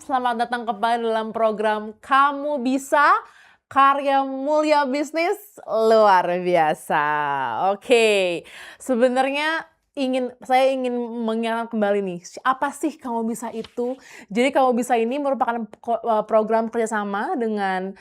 selamat datang kembali dalam program Kamu Bisa, Karya Mulia Bisnis Luar Biasa. Oke, sebenarnya saya ingin mengingatkan kembali nih, apa sih Kamu Bisa itu? Jadi Kamu Bisa ini merupakan program kerjasama dengan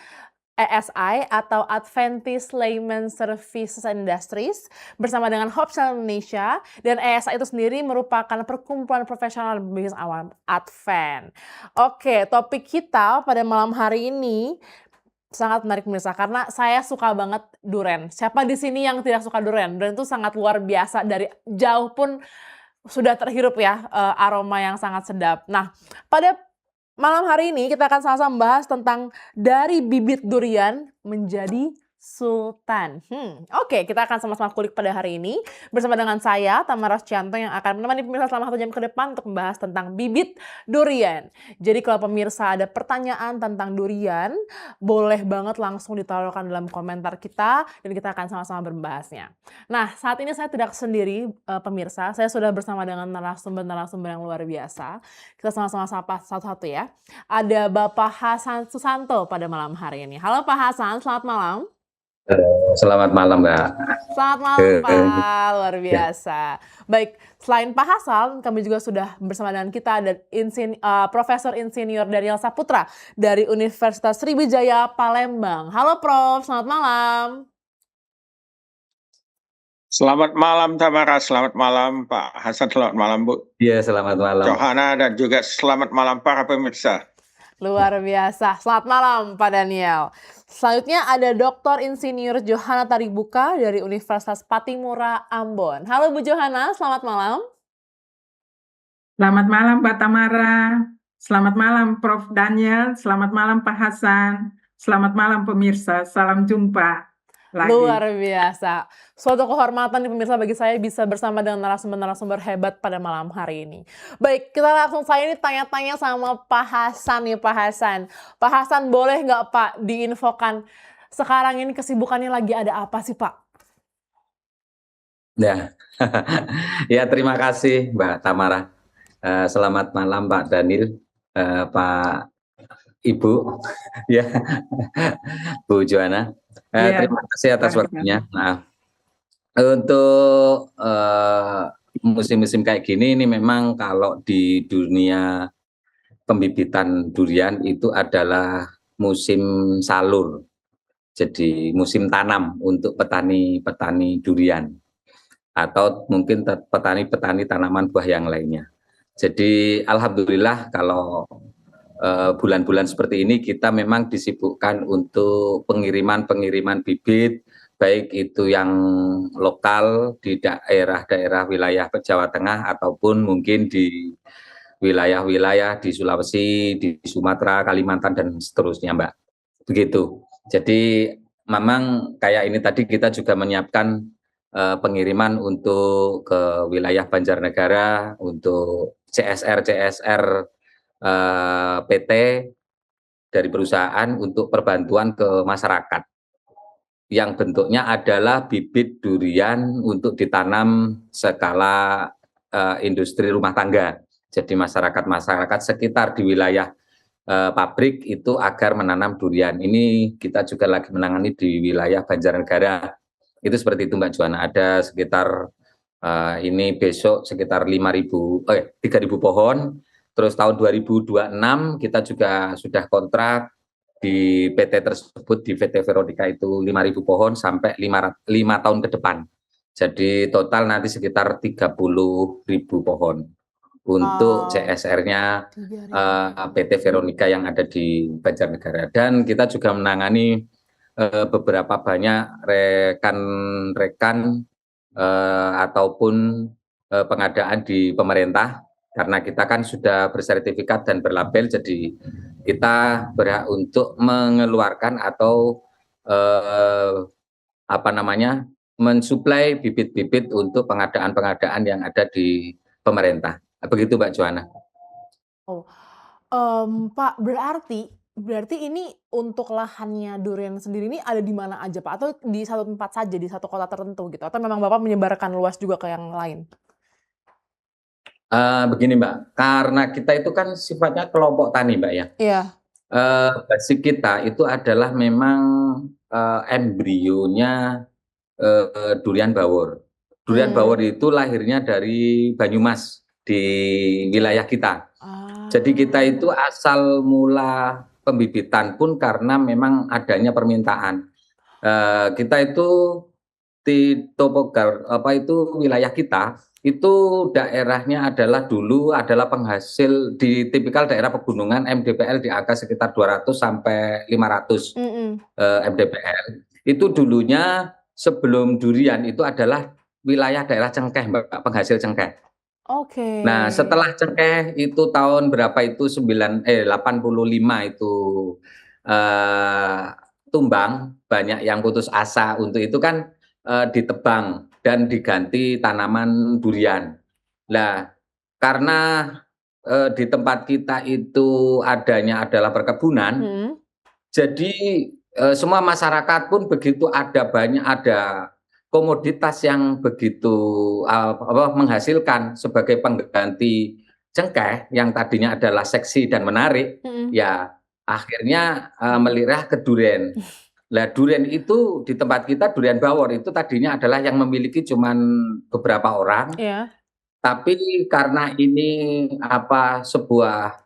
ASI atau Adventist Layman Services and Industries bersama dengan Hope Channel Indonesia, dan ASI itu sendiri merupakan perkumpulan profesional bisnis awam Advent. Oke, topik kita pada malam hari ini sangat menarik pemirsa karena saya suka banget durian. Siapa di sini yang tidak suka durian? Durian itu sangat luar biasa, dari jauh pun sudah terhirup ya aroma yang sangat sedap. Nah, pada malam hari ini kita akan sama-sama membahas tentang dari bibit durian menjadi sultan. Oke, kita akan sama-sama kulik pada hari ini bersama dengan saya, Tamara Roscianto, yang akan menemani pemirsa selama 1 jam ke depan untuk membahas tentang bibit durian. Jadi kalau pemirsa ada pertanyaan tentang durian, boleh banget langsung ditaruhkan dalam komentar kita dan kita akan sama-sama membahasnya. Nah, saat ini saya tidak sendiri pemirsa, saya sudah bersama dengan narasumber-narasumber yang luar biasa. Kita sama-sama sapa satu-satu ya. Ada Bapak Hasan Susanto pada malam hari ini. Halo Pak Hasan, selamat malam. Selamat malam, Mbak. Selamat malam Pak, luar biasa. Baik, selain Pak Hasan, kami juga sudah bersama dengan kita ada Profesor Insinyur Daniel Saputra dari Universitas Sriwijaya Palembang. Halo Prof, selamat malam. Selamat malam Tamara, selamat malam Pak Hasan, selamat malam Bu. Iya, selamat malam. Johana, dan juga selamat malam para pemirsa. Luar biasa. Selamat malam Pak Daniel. Selanjutnya ada Dr. Insinyur Johana Taribuka dari Universitas Patimura Ambon. Halo Bu Johana, selamat malam. Selamat malam Pak Tamara. Selamat malam Prof. Daniel. Selamat malam Pak Hasan. Selamat malam pemirsa. Salam jumpa lagi. Luar biasa. Suatu kehormatan nih pemirsa bagi saya bisa bersama dengan narasumber-narasumber hebat pada malam hari ini. Baik, kita langsung saya ini tanya-tanya sama Pak Hasan nih Pak Hasan. Pak Hasan, boleh nggak Pak diinfokan sekarang ini kesibukannya lagi ada apa sih Pak? Ya, ya terima kasih Mbak Tamara. Selamat malam Pak Daniel, Pak Ibu, ya Bu Joana. Terima kasih atas waktunya. Nah, untuk musim-musim kayak gini ini memang kalau di dunia pembibitan durian itu adalah musim salur. Jadi musim tanam untuk petani-petani durian atau mungkin petani-petani tanaman buah yang lainnya. Jadi alhamdulillah kalau bulan-bulan seperti ini kita memang disibukkan untuk pengiriman bibit, baik itu yang lokal di daerah-daerah wilayah Jawa Tengah ataupun mungkin di wilayah-wilayah di Sulawesi, di Sumatera, Kalimantan, dan seterusnya Mbak. Begitu. Jadi memang kayak ini tadi kita juga menyiapkan pengiriman untuk ke wilayah Banjarnegara, untuk CSR PT dari perusahaan untuk perbantuan ke masyarakat yang bentuknya adalah bibit durian untuk ditanam skala industri rumah tangga. Jadi masyarakat sekitar di wilayah pabrik itu agar menanam durian. Ini kita juga lagi menangani di wilayah Banjarnegara. Itu seperti itu Mbak Joana. Ada sekitar ini besok sekitar 3.000 pohon. Terus tahun 2026 kita juga sudah kontrak di PT tersebut, di PT Veronica itu 5.000 pohon sampai 5 tahun ke depan. Jadi total nanti sekitar 30.000 pohon untuk CSR-nya PT Veronica yang ada di Banjarnegara. Dan kita juga menangani beberapa banyak rekan-rekan ataupun pengadaan di pemerintah, karena kita kan sudah bersertifikat dan berlabel, jadi kita berhak untuk mengeluarkan atau mensuplai bibit-bibit untuk pengadaan-pengadaan yang ada di pemerintah. Begitu Mbak Joana. Pak, berarti ini untuk lahannya durian sendiri ini ada di mana aja Pak? Atau di satu tempat saja, di satu kota tertentu gitu? Atau memang Bapak menyebarkan luas juga ke yang lain? Begini Mbak, karena kita itu kan sifatnya kelompok tani Mbak ya. Iya. Basic kita itu adalah memang embrionya durian bawor. Durian bawor itu lahirnya dari Banyumas di wilayah kita. Jadi kita itu asal mula pembibitan pun karena memang adanya permintaan. Kita itu di wilayah kita itu daerahnya adalah dulu adalah penghasil di tipikal daerah pegunungan MDPL di angka sekitar 200 sampai 500 MDPL. Itu dulunya sebelum durian itu adalah wilayah daerah cengkeh Mbak, penghasil cengkeh. Oke. Nah, setelah cengkeh itu tahun berapa itu 85 itu tumbang, banyak yang putus asa untuk itu kan ditebang dan diganti tanaman durian. Nah, karena di tempat kita itu adanya adalah perkebunan, jadi semua masyarakat pun begitu ada komoditas yang begitu menghasilkan sebagai pengganti cengkeh yang tadinya adalah seksi dan menarik, ya akhirnya melirah ke durian. Nah, durian itu di tempat kita durian bawor itu tadinya adalah yang memiliki cuman beberapa orang. Iya. Tapi karena ini sebuah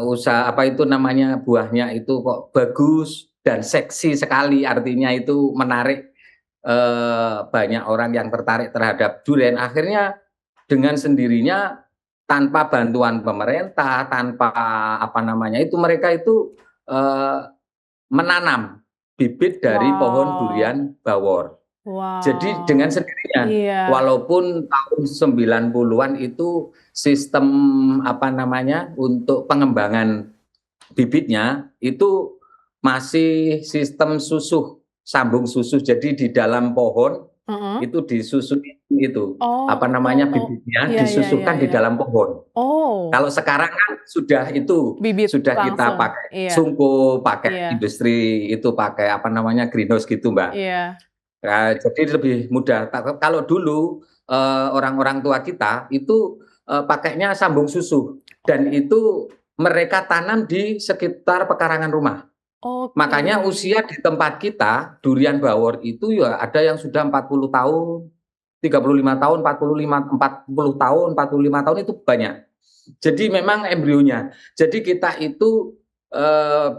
usaha buahnya itu kok bagus dan seksi sekali, artinya itu menarik banyak orang yang tertarik terhadap durian. Akhirnya dengan sendirinya tanpa bantuan pemerintah, tanpa itu mereka itu menanam bibit dari pohon durian bawor. Jadi dengan sendirinya, walaupun tahun 90-an itu sistem untuk pengembangan bibitnya itu masih sistem sambung susuh. Jadi di dalam pohon itu disusuin itu bibitnya disusuhkan di dalam pohon. Kalau sekarang kan sudah itu Bibit sudah kita langsung. pakai sungkup, pakai industri itu pakai greenhouse gitu Mbak. Jadi lebih mudah. Kalau dulu orang-orang tua kita itu pakainya sambung susuh dan itu mereka tanam di sekitar pekarangan rumah. Makanya usia di tempat kita durian bawor itu ya ada yang sudah 40 tahun, 35 tahun, 40 tahun, 45 tahun itu banyak. Jadi memang embrionya. Jadi kita itu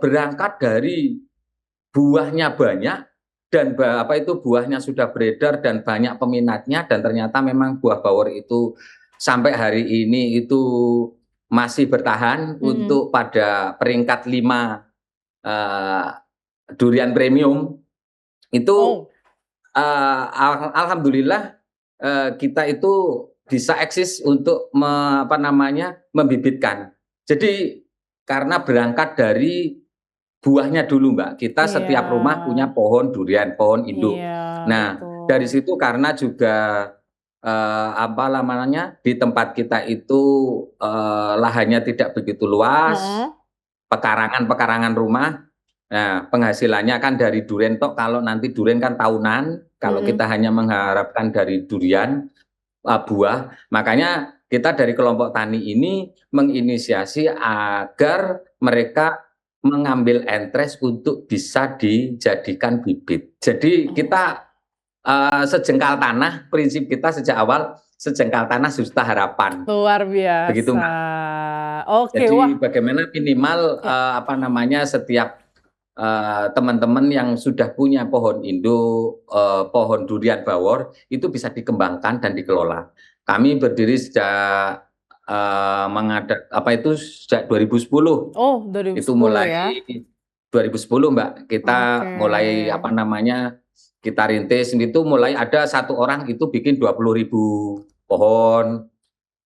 berangkat dari buahnya banyak dan buahnya sudah beredar dan banyak peminatnya dan ternyata memang buah bawor itu sampai hari ini itu masih bertahan untuk pada peringkat 5 durian premium itu. Alhamdulillah kita itu bisa eksis untuk membibitkan. Jadi karena berangkat dari buahnya dulu Mbak, kita setiap rumah punya pohon durian, pohon induk. Nah, dari situ karena juga di tempat kita itu lahannya tidak begitu luas, pekarangan rumah. Nah, penghasilannya kan dari durian tok. Kalau nanti durian kan tahunan, kalau kita hanya mengharapkan dari durian buah, makanya kita dari kelompok tani ini menginisiasi agar mereka mengambil entres untuk bisa dijadikan bibit. Jadi kita sejengkal tanah, prinsip kita sejak awal sejengkal tanah juta harapan. Luar biasa. Begitu Mbak. Jadi bagaimana minimal setiap teman-teman yang sudah punya pohon induk, pohon durian bawor itu bisa dikembangkan dan dikelola. Kami berdiri sejak sejak 2010. 2010 itu mulai ya. 2010 Mbak. Kita mulai kita rintis itu mulai ada satu orang itu bikin 20.000 pohon.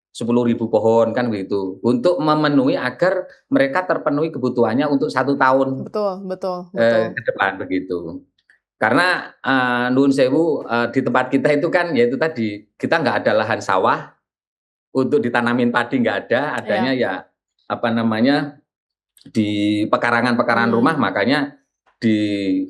10.000 pohon kan begitu untuk memenuhi agar mereka terpenuhi kebutuhannya untuk 1 tahun betul. ke depan begitu. Karena nuwun sewu di tempat kita itu kan yaitu tadi kita nggak ada lahan sawah untuk ditanamin padi, nggak ada, adanya ya di pekarangan rumah, makanya di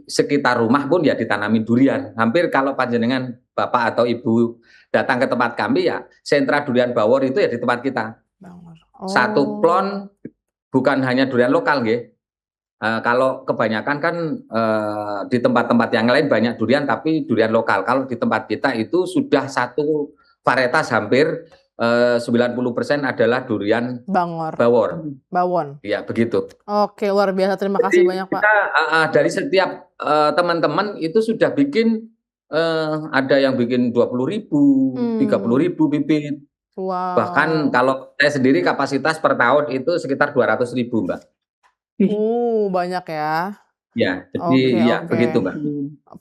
sekitar rumah pun ya ditanamin durian. Hampir kalau panjenengan Bapak atau Ibu datang ke tempat kami, ya sentra durian Bawor itu ya di tempat kita. Bawor. Satu Oh. plon bukan hanya durian lokal, nggih. Kalau kebanyakan kan di tempat-tempat yang lain banyak durian tapi durian lokal. Kalau di tempat kita itu sudah satu varietas hampir 90% adalah durian Bangor. Bawor. Bawon. Ya, begitu. Oke, luar biasa. Terima kasih Jadi banyak, Pak. kita dari setiap teman-teman itu sudah bikin ada yang bikin 20.000, 30.000 bibit. Wow. Bahkan kalau saya sendiri kapasitas per tahun itu sekitar 200.000, Mbak. Banyak ya. Ya, jadi ya begitu, Mbak.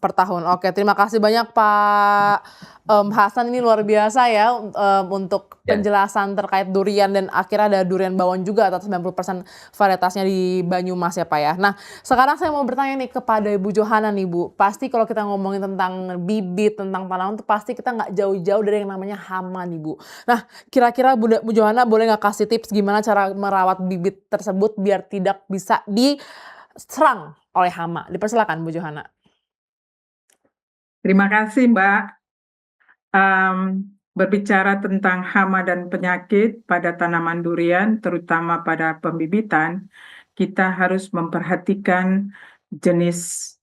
Per tahun. Oke, terima kasih banyak Pak Hasan, ini luar biasa ya untuk penjelasan terkait durian, dan akhirnya ada durian Bawon juga atau 90% varietasnya di Banyumas ya Pak ya. Nah, sekarang saya mau bertanya nih kepada Ibu Johana nih Bu. Pasti kalau kita ngomongin tentang bibit, tentang tanaman tuh pasti kita nggak jauh-jauh dari yang namanya hama nih Bu. Nah, kira-kira Bu Johana boleh nggak kasih tips gimana cara merawat bibit tersebut biar tidak bisa diserang oleh hama? Dipersilakan Bu Johana. Terima kasih Mbak. Berbicara tentang hama dan penyakit pada tanaman durian, terutama pada pembibitan, kita harus memperhatikan jenis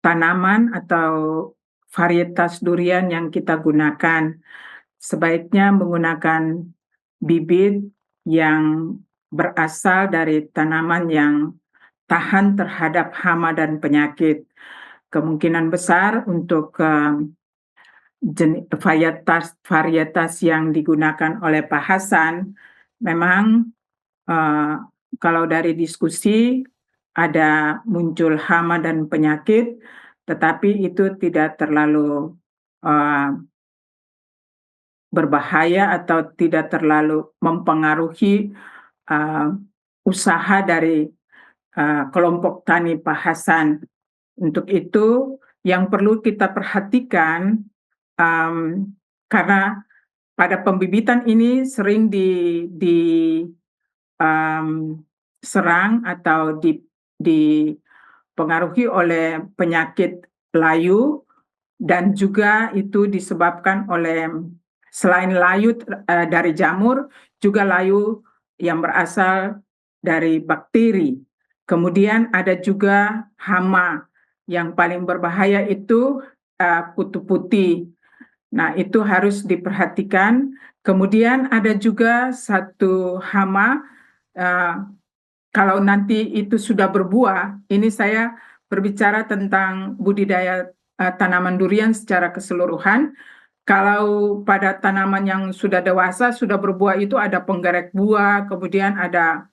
tanaman atau varietas durian yang kita gunakan. Sebaiknya menggunakan bibit yang berasal dari tanaman yang tahan terhadap hama dan penyakit. Kemungkinan besar untuk varietas yang digunakan oleh Pak Hasan, memang kalau dari diskusi ada muncul hama dan penyakit, tetapi itu tidak terlalu berbahaya atau tidak terlalu mempengaruhi usaha dari kelompok tani Pak Hasan. Untuk itu yang perlu kita perhatikan, karena pada pembibitan ini sering diserang atau dipengaruhi oleh penyakit layu, dan juga itu disebabkan oleh selain layu dari jamur, juga layu yang berasal dari bakteri. Kemudian ada juga hama. Yang paling berbahaya itu kutu putih. Nah, itu harus diperhatikan. Kemudian ada juga satu hama, kalau nanti itu sudah berbuah, ini saya berbicara tentang budidaya tanaman durian secara keseluruhan. Kalau pada tanaman yang sudah dewasa, sudah berbuah itu ada penggerak buah, kemudian ada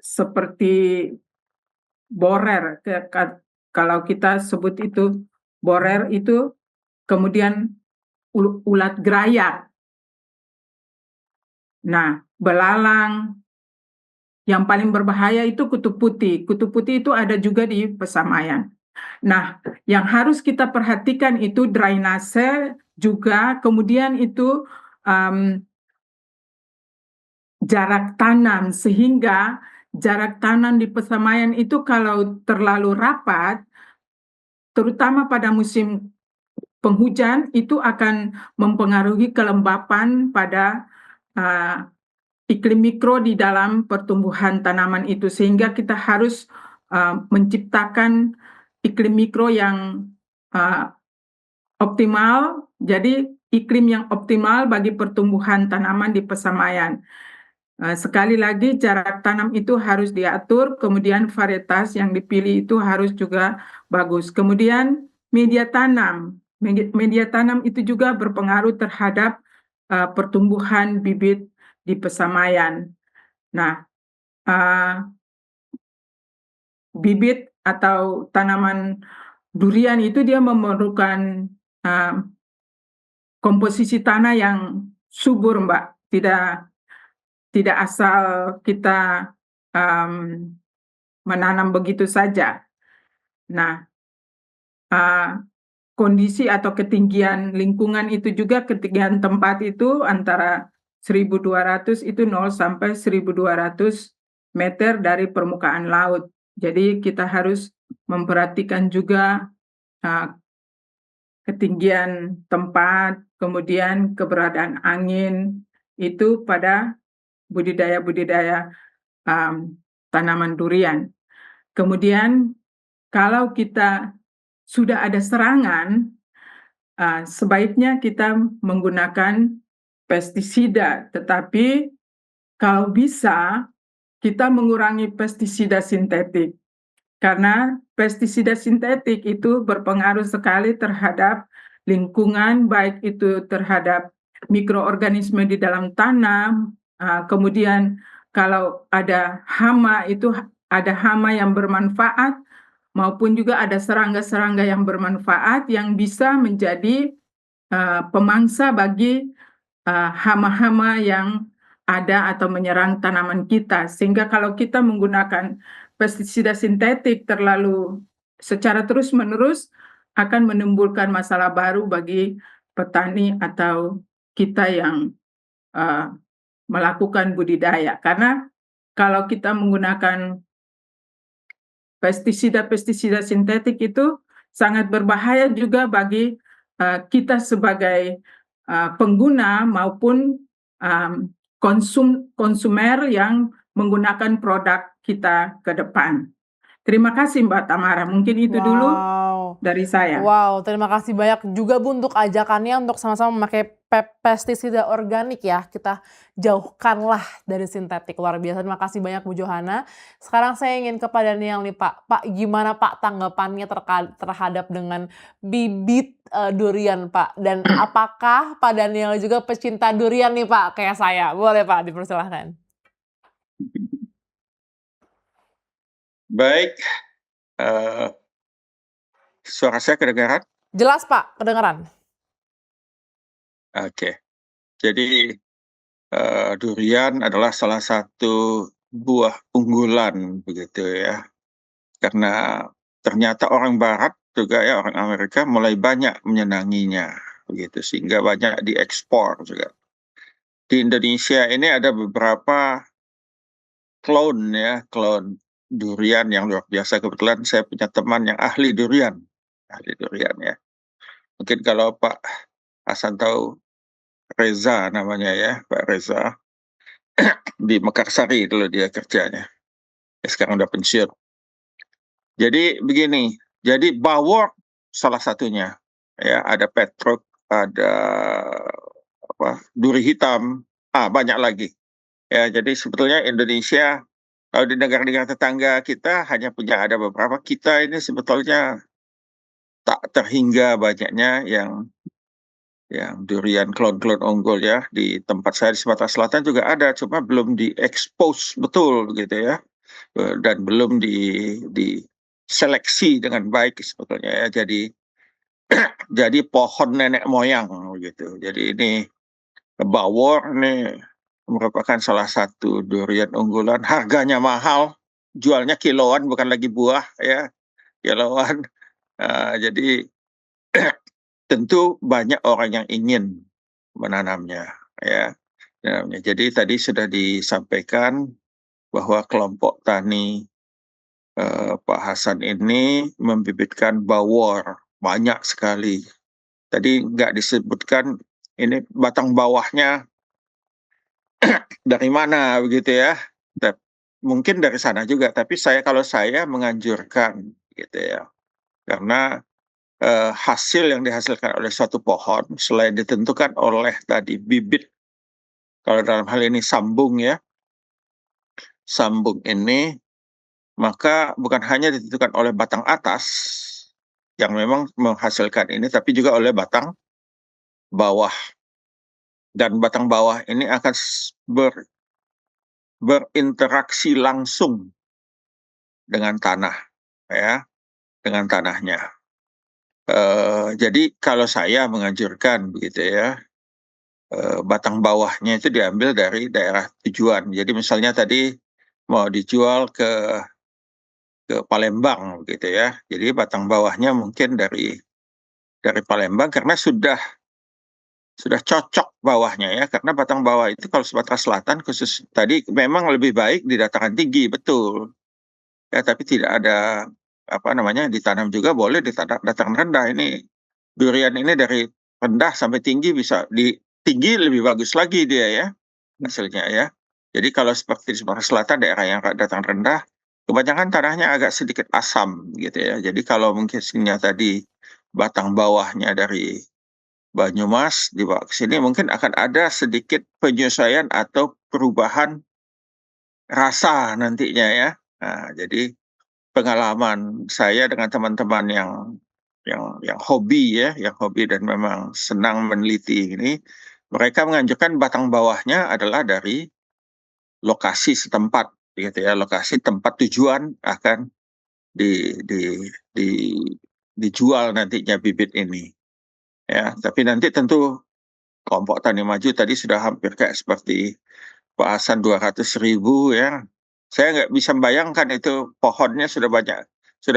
seperti borer, kalau kita sebut itu borer itu, kemudian ulat gerayak. Nah, belalang. Yang paling berbahaya itu kutu putih. Kutu putih itu ada juga di Pesamayan. Nah, yang harus kita perhatikan itu drainase juga, kemudian itu jarak tanam, sehingga jarak tanam di Pesamayan itu kalau terlalu rapat, terutama pada musim penghujan, itu akan mempengaruhi kelembapan pada iklim mikro di dalam pertumbuhan tanaman itu, sehingga kita harus menciptakan iklim mikro yang optimal, jadi iklim yang optimal bagi pertumbuhan tanaman di Pesamayan. Sekali lagi, jarak tanam itu harus diatur, kemudian varietas yang dipilih itu harus juga bagus. Kemudian media tanam. Media tanam itu juga berpengaruh terhadap pertumbuhan bibit di Pesamayan. Nah, bibit atau tanaman durian itu dia memerlukan komposisi tanah yang subur, Mbak. Tidak asal kita menanam begitu saja. Nah, kondisi atau ketinggian lingkungan itu juga, ketinggian tempat itu antara 1.200 itu 0 sampai 1.200 meter dari permukaan laut. Jadi kita harus memperhatikan juga ketinggian tempat, kemudian keberadaan angin itu pada budidaya-budidaya tanaman durian. Kemudian kalau kita sudah ada serangan, sebaiknya kita menggunakan pestisida, tetapi kalau bisa kita mengurangi pestisida sintetik. Karena pestisida sintetik itu berpengaruh sekali terhadap lingkungan, baik itu terhadap mikroorganisme di dalam tanah, kemudian kalau ada hama itu ada hama yang bermanfaat, maupun juga ada serangga-serangga yang bermanfaat yang bisa menjadi pemangsa bagi hama-hama yang ada atau menyerang tanaman kita. Sehingga kalau kita menggunakan pestisida sintetik terlalu secara terus-menerus akan menimbulkan masalah baru bagi petani atau kita yang melakukan budidaya. Karena kalau kita menggunakan pestisida sintetik itu sangat berbahaya juga bagi kita sebagai pengguna maupun konsumer yang menggunakan produk kita ke depan. Terima kasih Mbak Tamara, mungkin itu dulu dari saya. Wow, terima kasih banyak juga Bu untuk ajakannya untuk sama-sama memakai pestisida organik ya. Kita jauhkanlah dari sintetik, luar biasa. Terima kasih banyak Bu Johana. Sekarang saya ingin ke Pak Daniel nih Pak. Pak, gimana Pak tanggapannya terhadap dengan bibit durian Pak? Dan apakah Pak Daniel juga pecinta durian nih Pak kayak saya? Boleh Pak, dipersilahkan. Baik, suara saya kedengaran? Jelas Pak, kedengaran. Oke, jadi durian adalah salah satu buah unggulan begitu ya, karena ternyata orang Barat juga ya, orang Amerika mulai banyak menyenanginya begitu, sehingga banyak diekspor juga. Di Indonesia ini ada beberapa klon durian yang luar biasa. Kebetulan saya punya teman yang ahli durian ya. Mungkin kalau Pak Hasan tahu Reza namanya ya, Pak Reza. Di Mekarsari dulu dia kerjanya. Sekarang udah pensiun. Jadi begini, jadi bawor salah satunya. Ya, ada petruk, ada duri hitam, banyak lagi. Ya, jadi sebetulnya Indonesia kalau di negara-negara tetangga kita hanya punya ada beberapa, kita ini sebetulnya tak terhingga banyaknya yang durian klon-klon unggul ya. Di tempat saya di Sumatera Selatan juga ada, cuma belum diekspos betul gitu ya, dan belum diseleksi dengan baik sebetulnya ya. Jadi pohon nenek moyang gitu. Jadi ini bawor nih merupakan salah satu durian unggulan, harganya mahal, jualnya kiloan bukan lagi buah ya, kiloan. Jadi tentu banyak orang yang ingin menanamnya ya. Jadi tadi sudah disampaikan bahwa kelompok tani Pak Hasan ini membibitkan bawor banyak sekali. Tadi nggak disebutkan ini batang bawahnya dari mana begitu ya. Mungkin dari sana juga, tapi kalau saya menganjurkan gitu ya, karena hasil yang dihasilkan oleh suatu pohon selain ditentukan oleh tadi bibit, kalau dalam hal ini sambung ya, sambung ini, maka bukan hanya ditentukan oleh batang atas yang memang menghasilkan ini, tapi juga oleh batang bawah. Dan batang bawah ini akan berinteraksi langsung dengan tanah ya, dengan tanahnya. Jadi kalau saya menganjurkan begitu ya, batang bawahnya itu diambil dari daerah tujuan. Jadi misalnya tadi mau dijual ke Palembang gitu ya. Jadi batang bawahnya mungkin dari Palembang karena sudah cocok bawahnya ya, karena batang bawah itu kalau Sumatera Selatan khusus tadi memang lebih baik di dataran tinggi, betul. ya, tapi tidak ada ditanam juga boleh di dataran rendah. Ini durian ini dari rendah sampai tinggi bisa tinggi lebih bagus lagi dia ya hasilnya ya. Jadi kalau seperti di Sumatera Selatan daerah yang dataran rendah, kebanyakan tanahnya agak sedikit asam gitu ya. Jadi kalau mungkin tadi batang bawahnya dari Banyumas dibawa ke sini mungkin akan ada sedikit penyesuaian atau perubahan rasa nantinya ya. Nah, jadi pengalaman saya dengan teman-teman yang hobi ya, yang hobi dan memang senang meneliti ini, mereka menganjurkan batang bawahnya adalah dari lokasi setempat gitu ya, lokasi tempat tujuan akan di di di dijual nantinya bibit ini. Ya, tapi nanti tentu kelompok tani maju tadi sudah hampir kayak seperti Pak Hasan 200.000 ya. Saya nggak bisa membayangkan itu pohonnya sudah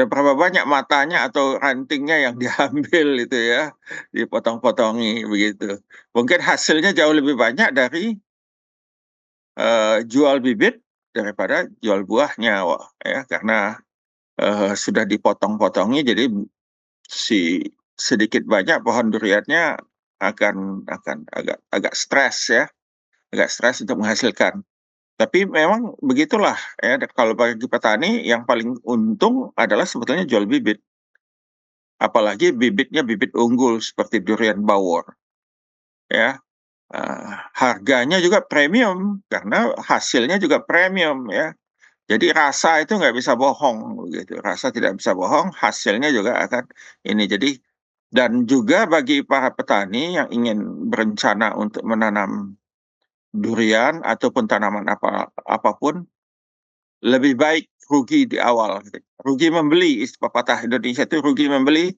berapa banyak matanya atau rantingnya yang diambil itu ya, dipotong-potongi begitu. Mungkin hasilnya jauh lebih banyak dari jual bibit daripada jual buahnya, ya karena sudah dipotong-potongi jadi sedikit banyak pohon duriannya akan agak stres ya, agak stres untuk menghasilkan. Tapi memang begitulah ya, kalau bagi petani yang paling untung adalah sebetulnya jual bibit. Apalagi bibitnya bibit unggul seperti durian bawor. Ya, harganya juga premium karena hasilnya juga premium ya. Jadi rasa itu nggak bisa bohong begitu. Rasa tidak bisa bohong, hasilnya juga akan ini. Jadi dan juga bagi para petani yang ingin berencana untuk menanam durian ataupun tanaman apapun, lebih baik rugi di awal. Rugi membeli, pepatah Indonesia itu rugi membeli,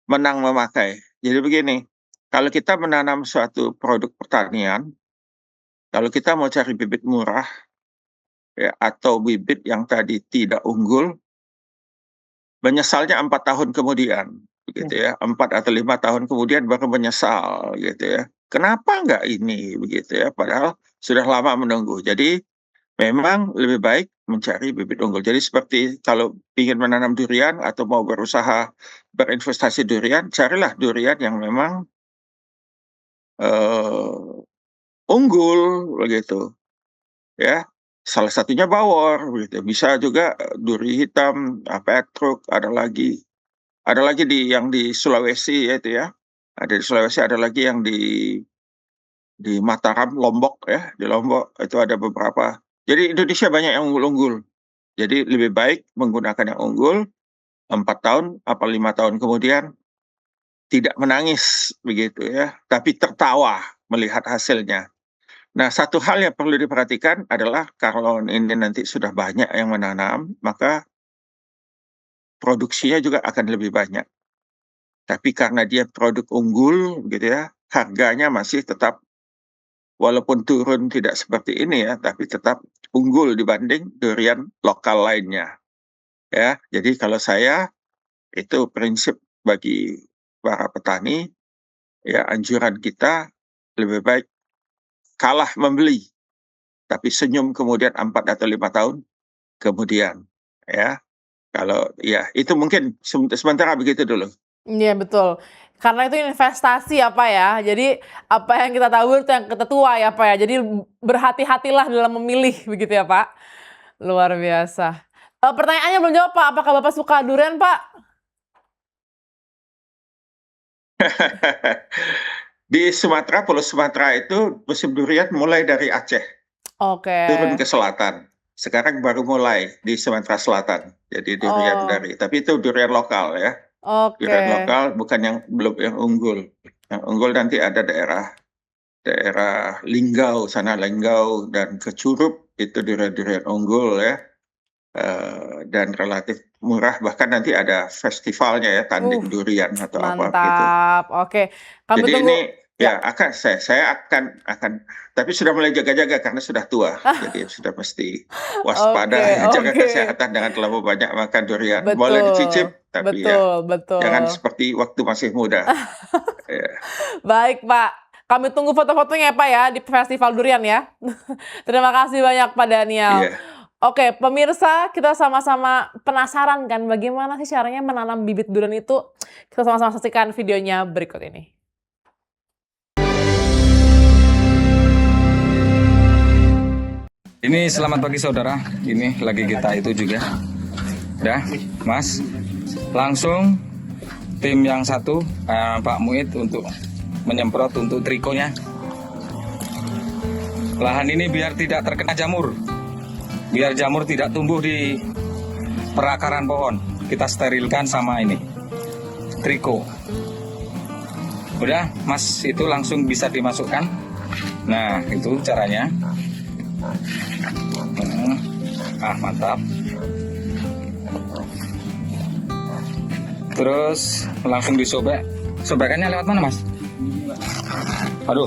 menang memakai. Jadi begini, kalau kita menanam suatu produk pertanian, kalau kita mau cari bibit murah, ya, atau bibit yang tadi tidak unggul, menyesalnya 4 tahun kemudian, begitu ya, 4 atau 5 tahun kemudian baru menyesal, gitu ya. Kenapa nggak ini, begitu ya, padahal sudah lama menunggu. Jadi memang lebih baik mencari bibit unggul. Jadi seperti kalau ingin menanam durian atau mau berusaha berinvestasi durian, carilah durian yang memang unggul, begitu ya. Salah satunya bawor, begitu. Bisa juga duri hitam, petruk, ada lagi yang di Sulawesi ya itu ya. Ada di Sulawesi, ada lagi yang di Mataram, Lombok ya, di Lombok itu ada beberapa. Jadi Indonesia banyak yang unggul-unggul. Jadi lebih baik menggunakan yang unggul 4 tahun apa 5 tahun kemudian tidak menangis begitu ya, tapi tertawa melihat hasilnya. Nah, satu hal yang perlu diperhatikan adalah kalau ini nanti sudah banyak yang menanam, maka produksinya juga akan lebih banyak. Tapi karena dia produk unggul gitu ya, harganya masih tetap walaupun turun tidak seperti ini ya, tapi tetap unggul dibanding durian lokal lainnya. Ya, jadi kalau saya itu prinsip bagi para petani, ya anjuran kita lebih baik kalah membeli, tapi senyum kemudian 4 atau 5 tahun kemudian, ya. Kalau ya itu mungkin sementara begitu dulu. Iya betul. Karena itu investasi ya Pak ya. Jadi apa yang kita tabur itu yang kita tuai ya Pak ya. Jadi berhati-hatilah dalam memilih begitu ya Pak. Luar biasa. Pertanyaannya belum jawab Pak. Apakah Bapak suka durian Pak? Di Sumatera, Pulau Sumatera itu musim durian mulai dari Aceh Oke. turun ke selatan. Sekarang baru mulai di Sumatera Selatan. Jadi durian tapi itu durian lokal ya. Oke. Durian lokal bukan yang unggul. Yang unggul nanti ada daerah Linggau sana, Linggau dan Kecurup itu durian unggul ya. Dan relatif murah, bahkan nanti ada festivalnya ya, tanding durian atau apa gitu. Mantap. Oke. Kami Jadi tunggu. ini ya saya akan tapi sudah mulai jaga-jaga karena sudah tua. Jadi sudah mesti waspada, jaga kesehatan, jangan terlalu banyak makan durian. Boleh dicicip tapi betul. jangan seperti waktu masih muda. Ya. Baik Pak. Kami tunggu foto-fotonya ya Pak ya di festival durian ya. Terima kasih banyak Pak Daniel. Iya. Oke, pemirsa, kita sama-sama penasaran kan bagaimana sih caranya menanam bibit durian itu? Kita sama-sama saksikan videonya berikut ini. Ini selamat pagi saudara, ini lagi kita itu juga. Dah, Mas, langsung tim yang satu, Pak Muid untuk menyemprot untuk trikonya. Lahan ini biar tidak terkena jamur, biar jamur tidak tumbuh di perakaran pohon. Kita sterilkan sama ini, triko. Udah, Mas, itu langsung bisa dimasukkan. Nah, itu caranya. Mantap. Terus langsung disobek. Sobekannya lewat mana, Mas? Aduh.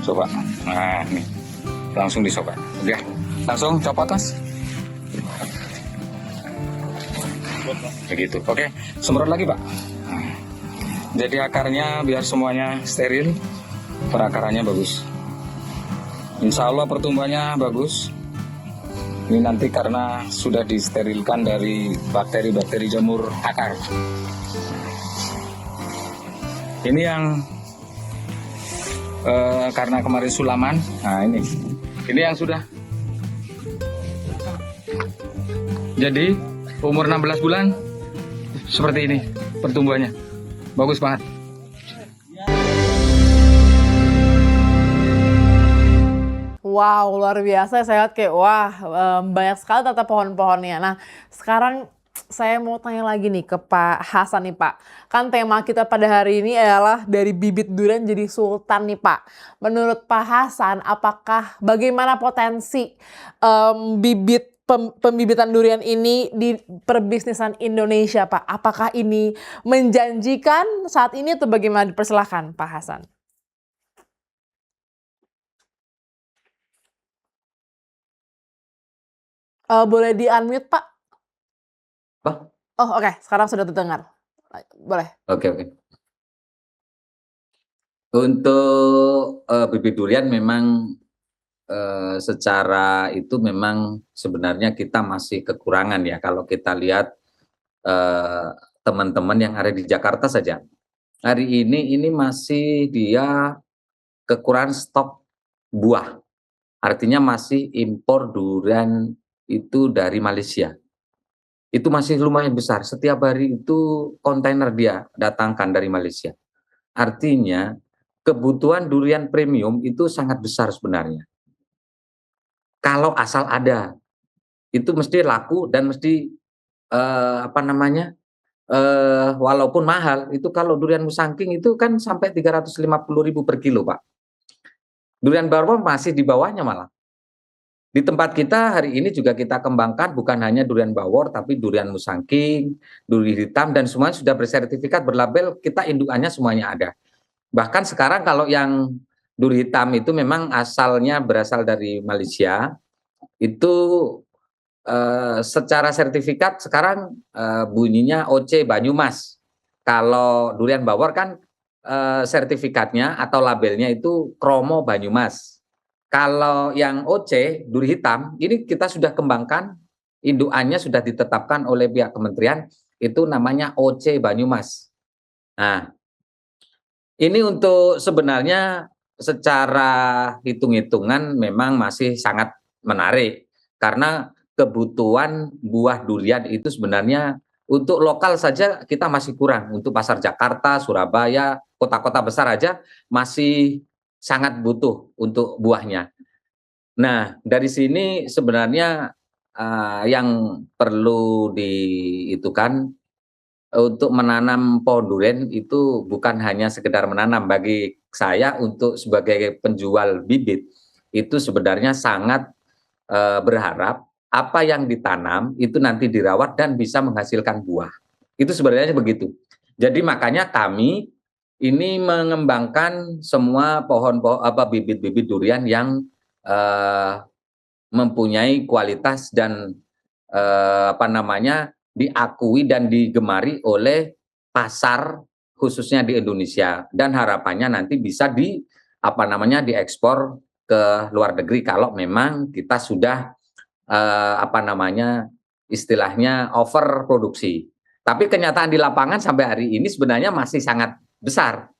Coba. Nah, nih. Langsung disobek. Udah. Langsung copot, Mas. Begitu. Oke, semprot lagi, Pak. Nah, jadi akarnya biar semuanya steril, perakarannya bagus. Insya Allah pertumbuhannya bagus. Ini nanti karena sudah disterilkan dari bakteri-bakteri jamur akar. Ini yang karena kemarin sulaman. Nah, ini yang sudah. Jadi umur 16 bulan seperti ini pertumbuhannya. Bagus banget. Wow, luar biasa. Saya lihat kayak, wah, banyak sekali ternyata pohon-pohonnya. Nah, sekarang saya mau tanya lagi nih ke Pak Hasan nih, Pak. Kan tema kita pada hari ini adalah dari bibit durian jadi sultan nih, Pak. Menurut Pak Hasan, bagaimana potensi pembibitan durian ini di perbisnisan Indonesia, Pak? Apakah ini menjanjikan saat ini atau bagaimana? Dipersilahkan, Pak Hasan. Boleh di-unmute, Pak? Apa? Oh, oke. Sekarang sudah terdengar. Boleh. Oke. Untuk bibit durian memang secara itu memang sebenarnya kita masih kekurangan ya kalau kita lihat teman-teman yang ada di Jakarta saja. Hari ini masih dia kekurangan stok buah. Artinya masih impor durian itu dari Malaysia. Itu masih lumayan besar. Setiap hari itu kontainer dia datangkan dari Malaysia. Artinya kebutuhan durian premium itu sangat besar sebenarnya. Kalau asal ada, itu mesti laku dan mesti walaupun mahal. Itu kalau durian Musangking itu kan sampai 350.000 per kilo, Pak. Durian bawor masih di bawahnya malah. Di tempat kita hari ini juga kita kembangkan bukan hanya durian bawor, tapi durian Musangking, durian hitam, dan semuanya sudah bersertifikat, berlabel, kita indukannya semuanya ada. Bahkan sekarang kalau yang durian hitam itu memang asalnya berasal dari Malaysia, itu secara sertifikat sekarang bunyinya OC Banyumas. Kalau durian bawor kan sertifikatnya atau labelnya itu Kromo Banyumas. Kalau yang OC, duri hitam, ini kita sudah kembangkan, indukannya sudah ditetapkan oleh pihak kementerian, itu namanya OC Banyumas. Nah, ini untuk sebenarnya secara hitung-hitungan memang masih sangat menarik, karena kebutuhan buah durian itu sebenarnya untuk lokal saja kita masih kurang, untuk pasar Jakarta, Surabaya, kota-kota besar aja masih sangat butuh untuk buahnya. Nah, dari sini sebenarnya yang perlu diitukan untuk menanam pohon durian itu bukan hanya sekedar menanam. Bagi saya untuk sebagai penjual bibit itu sebenarnya sangat berharap apa yang ditanam itu nanti dirawat dan bisa menghasilkan buah. Itu sebenarnya begitu. Jadi makanya kami ini mengembangkan semua bibit-bibit durian yang mempunyai kualitas dan diakui dan digemari oleh pasar khususnya di Indonesia, dan harapannya nanti bisa diekspor ke luar negeri kalau memang kita sudah istilahnya over produksi. Tapi kenyataan di lapangan sampai hari ini sebenarnya masih sangat besar.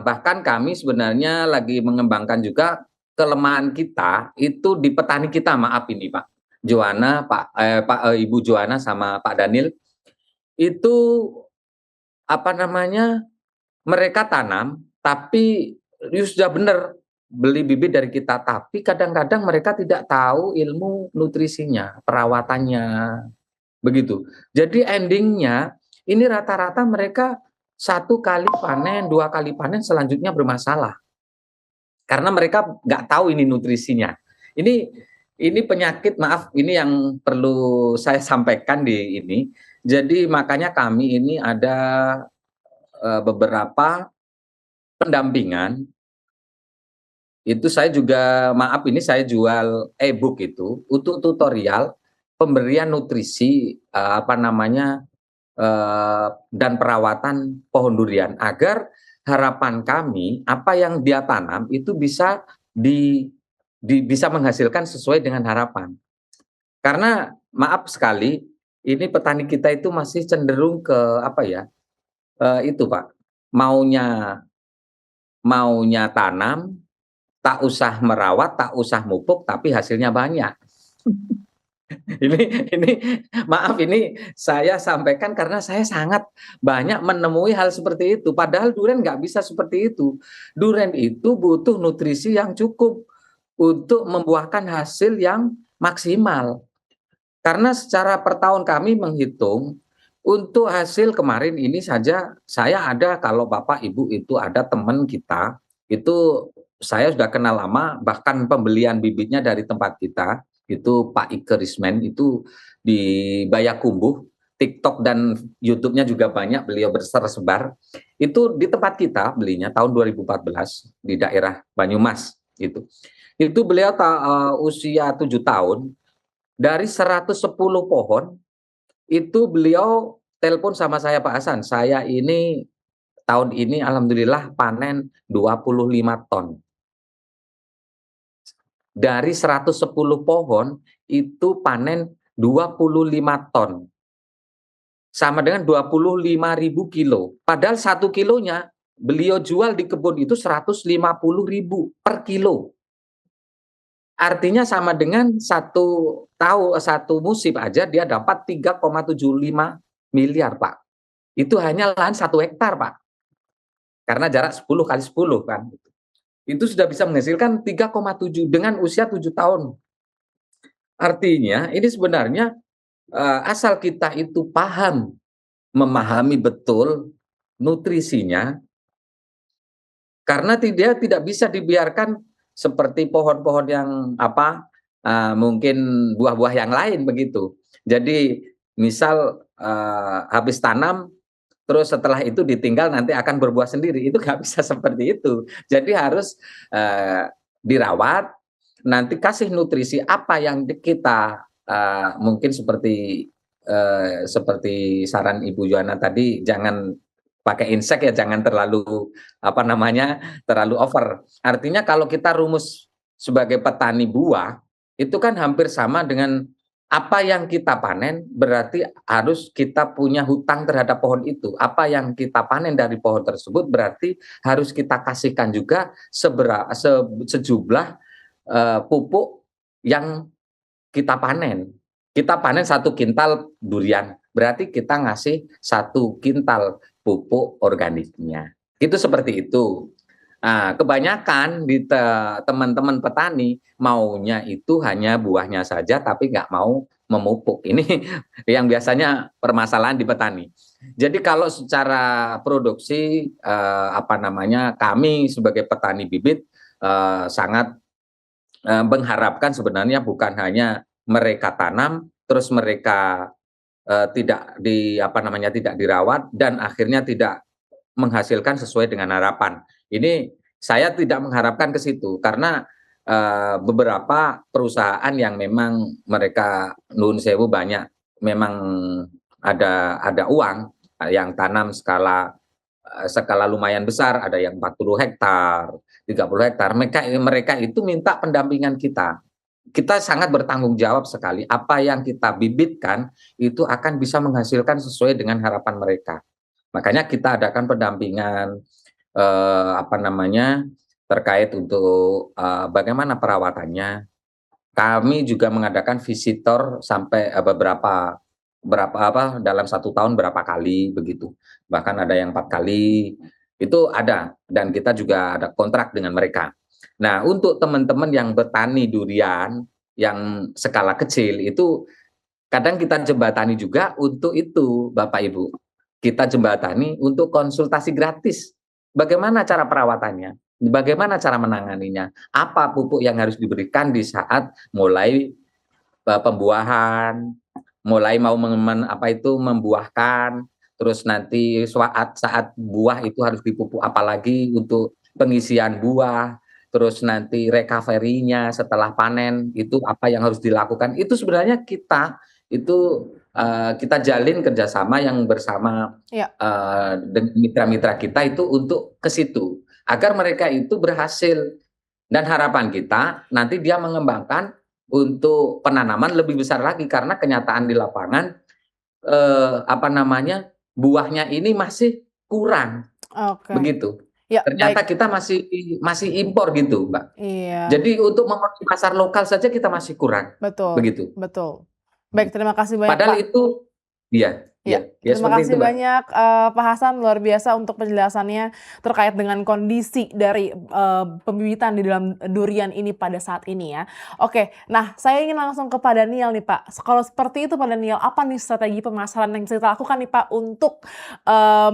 Bahkan kami sebenarnya lagi mengembangkan juga kelemahan kita itu di petani kita, maaf ini Pak Joana, Ibu Joana sama Pak Daniel, itu mereka tanam, tapi sudah benar beli bibit dari kita, tapi kadang-kadang mereka tidak tahu ilmu nutrisinya, perawatannya, begitu. Jadi endingnya ini rata-rata mereka 1 kali panen, 2 kali panen selanjutnya bermasalah. Karena mereka nggak tahu ini nutrisinya. Ini penyakit, maaf, ini yang perlu saya sampaikan di ini. Jadi makanya kami ini ada beberapa pendampingan. Itu saya juga, maaf, ini saya jual e-book itu untuk tutorial pemberian nutrisi dan perawatan pohon durian, agar harapan kami apa yang dia tanam itu bisa bisa menghasilkan sesuai dengan harapan. Karena maaf sekali, ini petani kita itu masih cenderung ke itu Pak, maunya tanam, tak usah merawat, tak usah mupuk, tapi hasilnya banyak. Ini maaf, ini saya sampaikan karena saya sangat banyak menemui hal seperti itu. Padahal durian nggak bisa seperti itu. Durian itu butuh nutrisi yang cukup untuk membuahkan hasil yang maksimal. Karena secara per tahun kami menghitung, untuk hasil kemarin ini saja saya ada, kalau Bapak Ibu itu ada teman kita, itu saya sudah kenal lama, bahkan pembelian bibitnya dari tempat kita, itu Pak Ike Rismen, itu di Bayakumbuh, TikTok dan YouTube-nya juga banyak, beliau tersebar. Itu di tempat kita belinya tahun 2014 di daerah Banyumas itu. Itu beliau usia 7 tahun, dari 110 pohon, itu beliau telepon sama saya, Pak Hasan, saya ini tahun ini alhamdulillah panen 25 ton. Dari 110 pohon itu panen 25 ton. Sama dengan 25.000 kilo. Padahal 1 kilonya beliau jual di kebun itu 150.000 per kilo. Artinya sama dengan satu musim aja dia dapat 3,75 miliar, Pak. Itu hanya lahan 1 hektar, Pak. Karena jarak 10 kali 10 kan. Itu sudah bisa menghasilkan 3,7 dengan usia 7 tahun. Artinya ini sebenarnya asal kita itu memahami betul nutrisinya, karena dia tidak bisa dibiarkan seperti pohon-pohon yang mungkin buah-buah yang lain begitu. Jadi misal habis tanam, terus setelah itu ditinggal nanti akan berbuah sendiri, itu nggak bisa seperti itu. Jadi harus dirawat, nanti kasih nutrisi apa yang kita mungkin seperti saran Ibu Joana tadi, jangan pakai insek ya, jangan terlalu terlalu over. Artinya kalau kita rumus sebagai petani buah, itu kan hampir sama dengan apa yang kita panen, berarti harus kita punya hutang terhadap pohon itu. Apa yang kita panen dari pohon tersebut berarti harus kita kasihkan juga sejumlah pupuk yang kita panen. Kita panen 1 kintal durian, berarti kita ngasih 1 kintal pupuk organiknya. Itu seperti itu. Nah, kebanyakan di teman-teman petani maunya itu hanya buahnya saja, tapi nggak mau memupuk. Ini yang biasanya permasalahan di petani. Jadi kalau secara produksi kami sebagai petani bibit sangat mengharapkan sebenarnya bukan hanya mereka tanam terus mereka tidak dirawat dan akhirnya tidak menghasilkan sesuai dengan harapan. Ini saya tidak mengharapkan ke situ, karena beberapa perusahaan yang memang mereka nuwun sewu banyak memang ada uang yang tanam skala skala lumayan besar, ada yang 40 hektar, 30 hektar. Mereka itu minta pendampingan kita. Kita sangat bertanggung jawab sekali. Apa yang kita bibitkan itu akan bisa menghasilkan sesuai dengan harapan mereka. Makanya kita adakan pendampingan terkait untuk bagaimana perawatannya. Kami juga mengadakan visitor sampai dalam 1 tahun berapa kali begitu. Bahkan ada yang 4 kali. Itu ada, dan kita juga ada kontrak dengan mereka. Nah, untuk teman-teman yang bertani durian yang skala kecil itu kadang kita jembatani juga untuk itu, Bapak Ibu. Kita jembatani untuk konsultasi gratis. Bagaimana cara perawatannya? Bagaimana cara menanganinya? Apa pupuk yang harus diberikan di saat mulai pembuahan, mulai mau membuahkan, terus nanti saat buah itu harus dipupuk apalagi untuk pengisian buah, terus nanti recovery-nya setelah panen itu apa yang harus dilakukan. Itu sebenarnya kita jalin kerjasama yang bersama dengan mitra-mitra kita itu untuk ke situ agar mereka itu berhasil, dan harapan kita nanti dia mengembangkan untuk penanaman lebih besar lagi karena kenyataan di lapangan buahnya ini masih kurang. Oke. Begitu. Ya, Ternyata baik. kita masih impor gitu, Mbak. Iya. Jadi untuk memenuhi pasar lokal saja kita masih kurang. Betul. Begitu. Betul. Baik, terima kasih banyak, Padahal Pak. itu ya Terima seperti kasih itu, Mbak. banyak Pak Hasan, luar biasa untuk penjelasannya terkait dengan kondisi dari pembibitan di dalam durian ini pada saat ini ya. Oke, nah saya ingin langsung ke Pak Daniel nih Pak. Kalau seperti itu Pak Daniel, apa nih strategi pemasaran yang bisa kita lakukan nih Pak untuk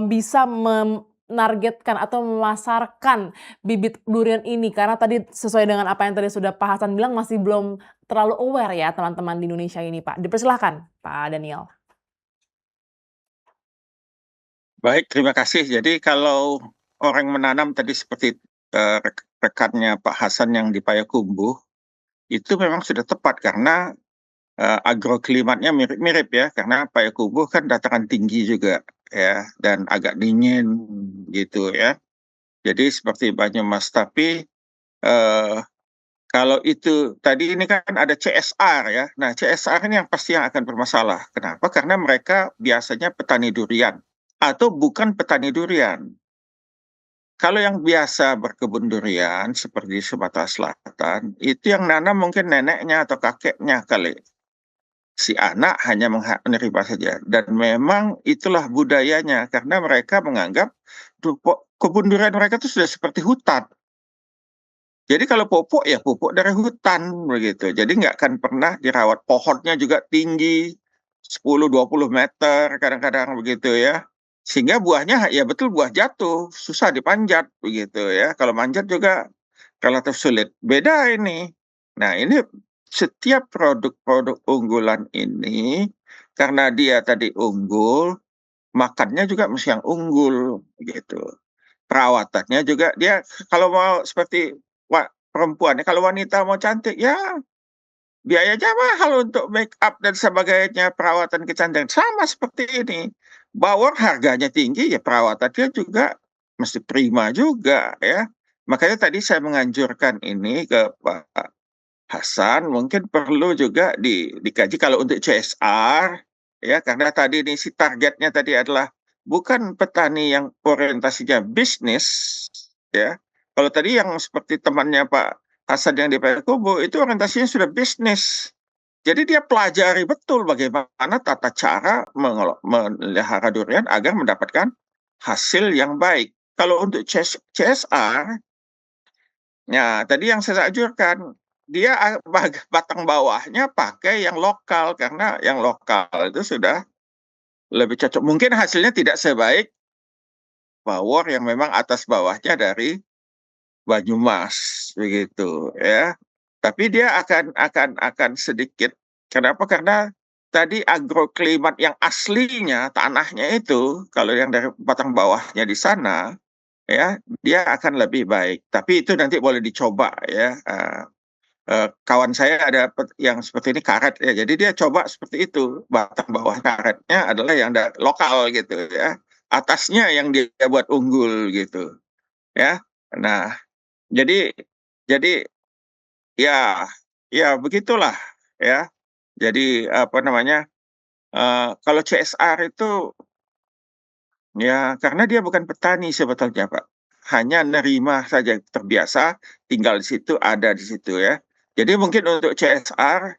bisa menargetkan atau memasarkan bibit durian ini? Karena tadi sesuai dengan apa yang tadi sudah Pak Hasan bilang masih belum terlalu aware ya teman-teman di Indonesia ini Pak. Dipersilahkan Pak Daniel. Baik, terima kasih. Jadi kalau orang menanam tadi seperti rekannya Pak Hasan yang di Payakumbuh, itu memang sudah tepat karena agroklimatnya mirip-mirip ya, karena Payakumbuh kan dataran tinggi juga ya, dan agak dingin gitu ya. Jadi seperti Banyumas, tapi kalau itu tadi ini kan ada CSR ya. Nah, CSR ini yang pasti yang akan bermasalah. Kenapa? Karena mereka biasanya petani durian atau bukan petani durian. Kalau yang biasa berkebun durian seperti Sumatera Selatan, itu yang nanam mungkin neneknya atau kakeknya kali. Si anak hanya menerima saja. Dan memang itulah budayanya, karena mereka menganggap kebun durian mereka itu sudah seperti hutan. Jadi kalau pupuk ya pupuk dari hutan begitu. Jadi nggak akan pernah dirawat. Pohonnya juga tinggi 10-20 meter kadang-kadang begitu ya. Sehingga buahnya ya betul buah jatuh, susah dipanjat begitu ya. Kalau manjat juga relatif sulit. Beda ini. Nah, ini setiap produk-produk unggulan ini karena dia tadi unggul, makannya juga mesti yang unggul gitu. Perawatannya juga dia kalau mau seperti perempuan ya, kalau wanita mau cantik ya biayanya mahal untuk make up dan sebagainya, perawatan kecantikan sama seperti ini. Bawang harganya tinggi ya perawatannya juga mesti prima juga ya. Makanya tadi saya menganjurkan ini ke Pak Hasan, mungkin perlu juga dikaji kalau untuk CSR ya, karena tadi ini si targetnya tadi adalah bukan petani yang orientasinya bisnis ya. Kalau tadi yang seperti temannya Pak Hasan yang di Payakumbuh itu orientasinya sudah bisnis. Jadi dia pelajari betul bagaimana tata cara memelihara durian agar mendapatkan hasil yang baik. Kalau untuk CSR, ya tadi yang saya anjurkan, dia batang bawahnya pakai yang lokal, karena yang lokal itu sudah lebih cocok. Mungkin hasilnya tidak sebaik bawor yang memang atas bawahnya dari Banyumas begitu ya. Tapi dia akan sedikit. Kenapa? Karena tadi agroklimat yang aslinya tanahnya itu kalau yang dari batang bawahnya di sana ya dia akan lebih baik. Tapi itu nanti boleh dicoba ya. Kawan saya ada yang seperti ini karet ya. Jadi dia coba seperti itu. Batang bawah karetnya adalah yang lokal gitu ya. atasnya yang dia buat unggul gitu ya. Nah, jadi ya ya begitulah ya. Jadi apa namanya, kalau CSR itu ya karena dia bukan petani sebetulnya, Pak. Hanya nerima saja, terbiasa tinggal di situ, ada di situ ya. Jadi mungkin untuk CSR,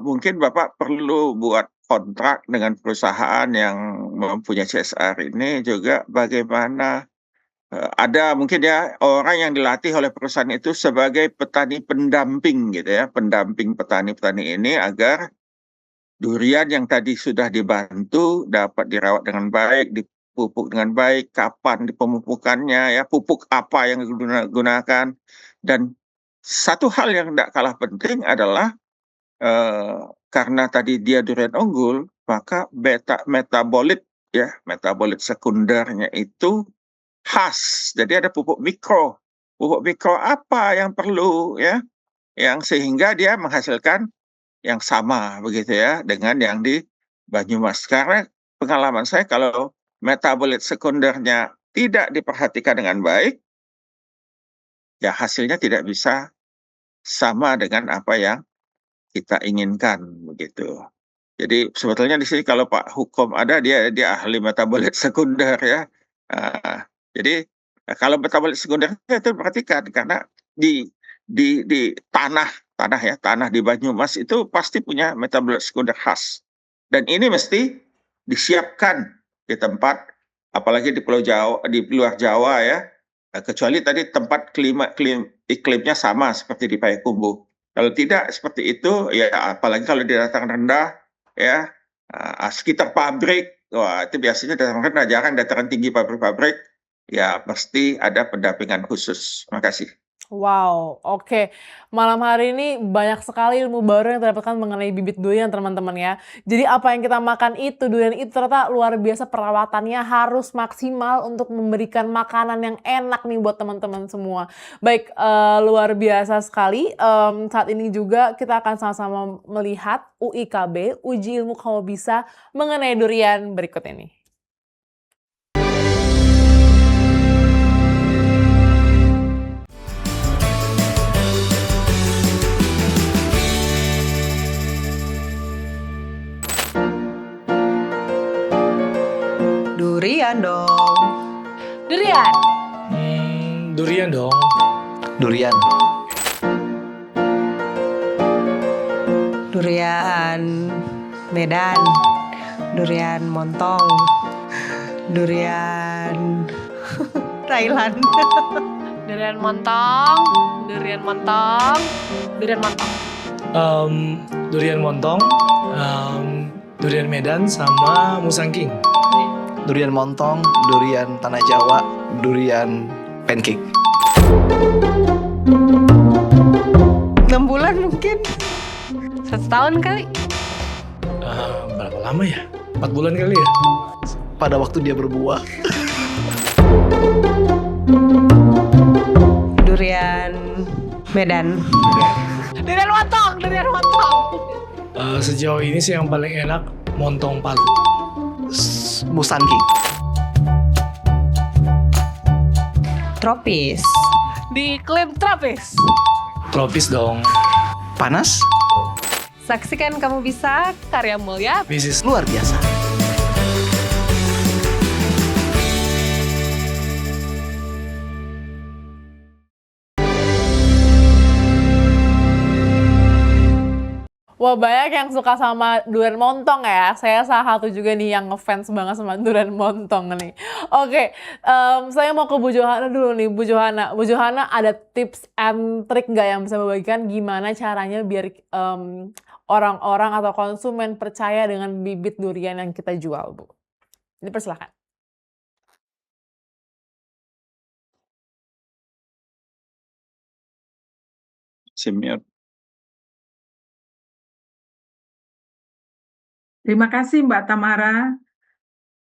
mungkin Bapak perlu buat kontrak dengan perusahaan yang mempunyai CSR ini juga bagaimana, ada mungkin ya orang yang dilatih oleh perusahaan itu sebagai petani pendamping gitu ya, pendamping petani-petani ini agar durian yang tadi sudah dibantu dapat dirawat dengan baik, dipupuk dengan baik, kapan pemupukannya ya, pupuk apa yang digunakan. Dan satu hal yang tidak kalah penting adalah karena tadi dia durian unggul, maka metabolit ya, metabolit sekundernya itu khas. Jadi ada pupuk mikro. Pupuk mikro apa yang perlu ya, yang sehingga dia menghasilkan yang sama begitu ya dengan yang di Banyumas. Karena pengalaman saya kalau metabolit sekundernya tidak diperhatikan dengan baik, ya hasilnya tidak bisa sama dengan apa yang kita inginkan begitu. Jadi sebetulnya di sini kalau Pak Hukum ada, dia ahli metabolit sekunder ya. Jadi kalau metabolit sekunder itu perhatikan karena di tanah ya, tanah di Banyumas itu pasti punya metabolit sekunder khas. Dan ini mesti disiapkan di tempat, apalagi di Pulau Jawa, di luar Jawa ya. Kecuali tadi tempat iklimnya sama seperti di Payakumbuh. Kalau tidak seperti itu, ya apalagi kalau di dataran rendah, ya sekitar pabrik, wah itu biasanya dataran rendah, jarang dataran tinggi pabrik-pabrik, ya pasti ada pendampingan khusus. Terima kasih. Wow, oke. Malam hari ini banyak sekali ilmu baru yang terdapatkan mengenai bibit durian teman-teman ya. Jadi apa yang kita makan itu, durian itu ternyata luar biasa, perawatannya harus maksimal untuk memberikan makanan yang enak nih buat teman-teman semua. Baik, luar biasa sekali. Saat ini juga kita akan sama-sama melihat UIKB, Uji Ilmu Kamu Bisa, mengenai durian berikut ini. Durian dong. Durian. Durian dong. Durian. Durian Medan. Durian Montong. Durian Thailand. Durian montong, durian montong, durian montong. Durian montong, durian Medan sama musangking. Durian montong, durian tanah Jawa, durian pancake. 6 bulan mungkin. 1 tahun kali. Berapa lama ya? 4 bulan kali ya? Pada waktu dia berbuah. Durian Medan. Durian montong, durian montong. Sejauh ini sih yang paling enak montong Palu. Musangking. Tropis. Diklaim tropis. Tropis dong. Panas, Saksikan Kamu Bisa, karya mulia. Bisnis luar biasa. Wah, banyak yang suka sama durian montong ya. Saya salah satu juga nih yang ngefans banget sama durian montong nih. Oke, saya mau ke Bu Johana dulu nih. Bu Johana ada tips and trik nggak yang bisa membagikan gimana caranya biar orang-orang atau konsumen percaya dengan bibit durian yang kita jual, Bu? Dipersilakan. Simiot. Terima kasih Mbak Tamara.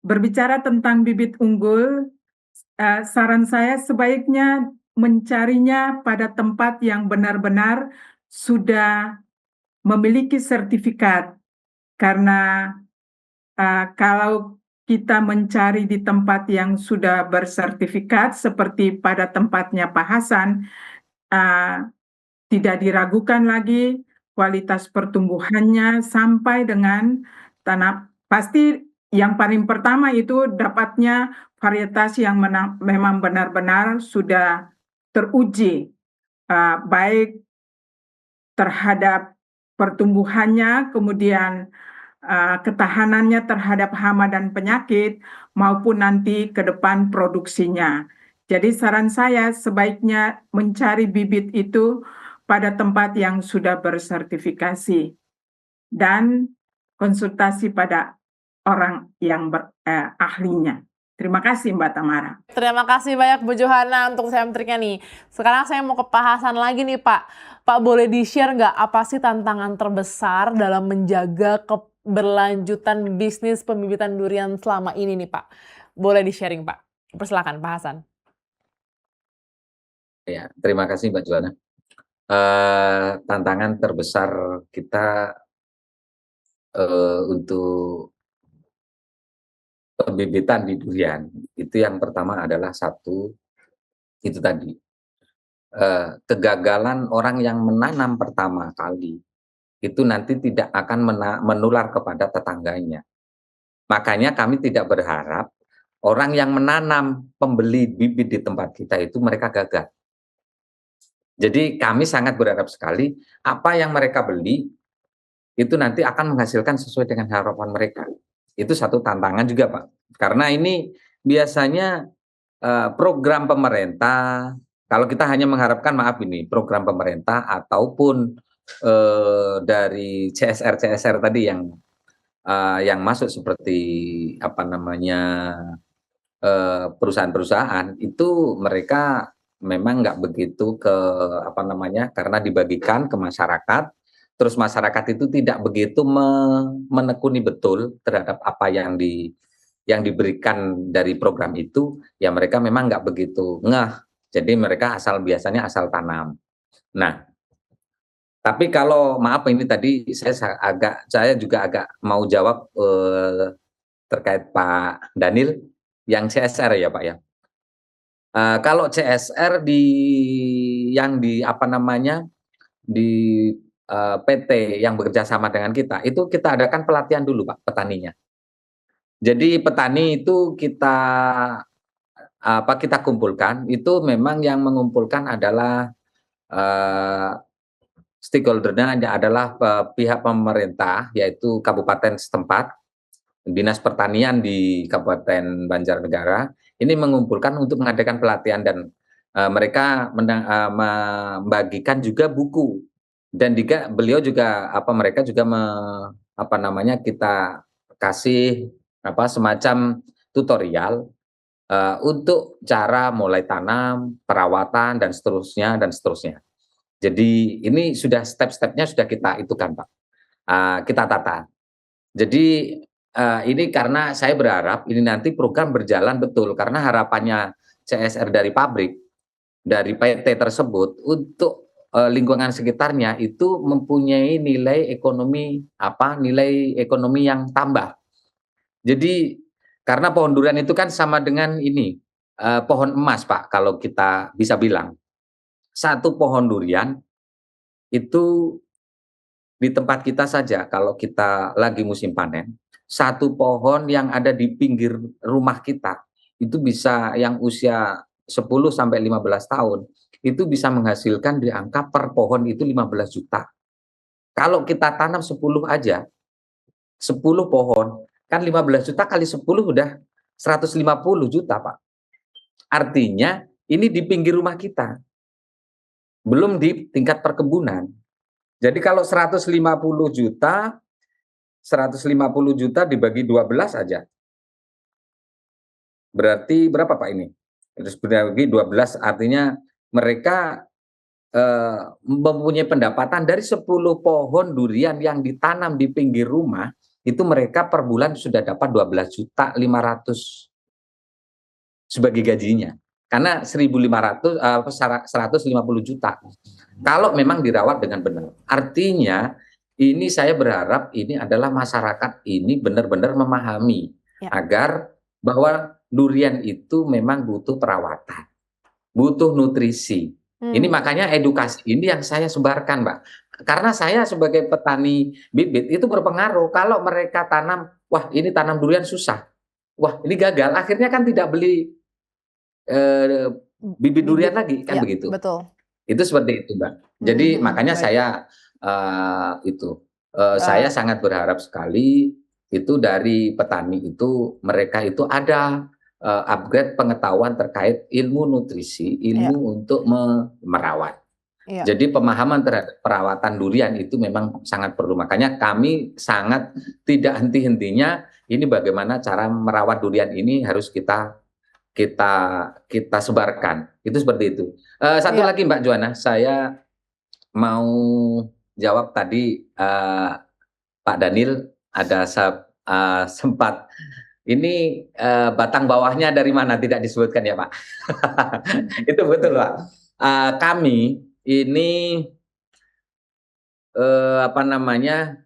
Berbicara tentang bibit unggul, saran saya sebaiknya mencarinya pada tempat yang benar-benar sudah memiliki sertifikat. Karena kalau kita mencari di tempat yang sudah bersertifikat seperti pada tempatnya Pak Hasan, tidak diragukan lagi kualitas pertumbuhannya sampai dengan tanam. Pasti yang paling pertama itu dapatnya varietas yang memang benar-benar sudah teruji, baik terhadap pertumbuhannya, kemudian ketahanannya terhadap hama dan penyakit, maupun nanti ke depan produksinya. Jadi saran saya sebaiknya mencari bibit itu pada tempat yang sudah bersertifikasi dan konsultasi pada orang yang ahlinya. Terima kasih Mbak Tamara. Terima kasih banyak Bu Johana untuk triknya nih. Sekarang saya mau ke Pak Hasan lagi nih Pak. Pak boleh di-share nggak apa sih tantangan terbesar dalam menjaga keberlanjutan bisnis pembibitan durian selama ini nih Pak? Boleh di-sharing Pak. Persilakan Pak Hasan. Ya, terima kasih Mbak Johana. Tantangan terbesar kita untuk pembibitan di durian itu yang pertama adalah satu itu tadi kegagalan orang yang menanam pertama kali itu nanti tidak akan menular kepada tetangganya. Makanya kami tidak berharap orang yang menanam pembeli bibit di tempat kita itu mereka gagal. Jadi kami sangat berharap sekali apa yang mereka beli itu nanti akan menghasilkan sesuai dengan harapan mereka. Itu satu tantangan juga Pak. Karena ini biasanya program pemerintah, kalau kita hanya mengharapkan program pemerintah ataupun dari CSR tadi yang masuk seperti perusahaan-perusahaan itu mereka memang nggak begitu karena dibagikan ke masyarakat. Terus masyarakat itu tidak begitu menekuni betul terhadap apa yang diberikan dari program itu, ya mereka memang nggak begitu ngeh. Jadi mereka biasanya asal tanam. Nah, tapi kalau ini tadi saya juga agak mau jawab terkait Pak Daniel yang CSR ya Pak ya. Kalau CSR di PT yang bekerja sama dengan kita, itu kita adakan pelatihan dulu Pak petaninya. Jadi petani itu kita kumpulkan, itu memang yang mengumpulkan adalah stakeholder-nya adalah pihak pemerintah, yaitu kabupaten setempat, Dinas Pertanian di Kabupaten Banjarnegara, ini mengumpulkan untuk mengadakan pelatihan dan mereka membagikan juga buku. Dan juga beliau juga mereka juga kita kasih semacam tutorial untuk cara mulai tanam, perawatan dan seterusnya. Jadi ini sudah step-stepnya sudah kita itukan Pak, kita tata. Jadi ini karena saya berharap ini nanti program berjalan betul karena harapannya CSR dari pabrik, dari PT tersebut untuk lingkungan sekitarnya itu mempunyai nilai ekonomi yang tambah. Jadi karena pohon durian itu kan sama dengan pohon emas Pak, kalau kita bisa bilang. Satu pohon durian itu di tempat kita saja kalau kita lagi musim panen, satu pohon yang ada di pinggir rumah kita itu bisa yang usia 10 sampai 15 tahun itu bisa menghasilkan di angka per pohon itu 15 juta. Kalau kita tanam 10 aja, 10 pohon, kan 15 juta kali 10 udah 150 juta Pak. Artinya ini di pinggir rumah kita, belum di tingkat perkebunan. Jadi kalau 150 juta dibagi 12 aja. Berarti berapa Pak ini? Terus dibagi 12 artinya mereka mempunyai pendapatan dari 10 pohon durian yang ditanam di pinggir rumah, itu mereka per bulan sudah dapat 12.500.000 sebagai gajinya. Karena 150 juta. Kalau memang dirawat dengan benar. Artinya ini saya berharap ini adalah masyarakat ini benar-benar memahami Ya. agar bahwa durian itu memang butuh perawatan, butuh nutrisi. Ini makanya edukasi ini yang saya sebarkan, Mbak. Karena saya sebagai petani bibit itu berpengaruh. Kalau mereka tanam, wah ini tanam durian susah, wah ini gagal, akhirnya kan tidak beli bibit durian lagi, kan Ya, begitu. betul. Itu seperti itu, Mbak. Jadi makanya Baik. saya saya sangat berharap sekali itu dari petani itu, mereka itu ada upgrade pengetahuan terkait ilmu nutrisi, ilmu untuk merawat. Iya. Jadi pemahaman terhadap perawatan durian itu memang sangat perlu. Makanya kami sangat tidak henti-hentinya ini bagaimana cara merawat durian ini harus kita sebarkan. Itu seperti itu. Satu lagi Mbak Joanna, saya mau jawab tadi Pak Daniel ada sempat ini batang bawahnya dari mana tidak disebutkan ya Pak. Itu betul Pak. Kami ini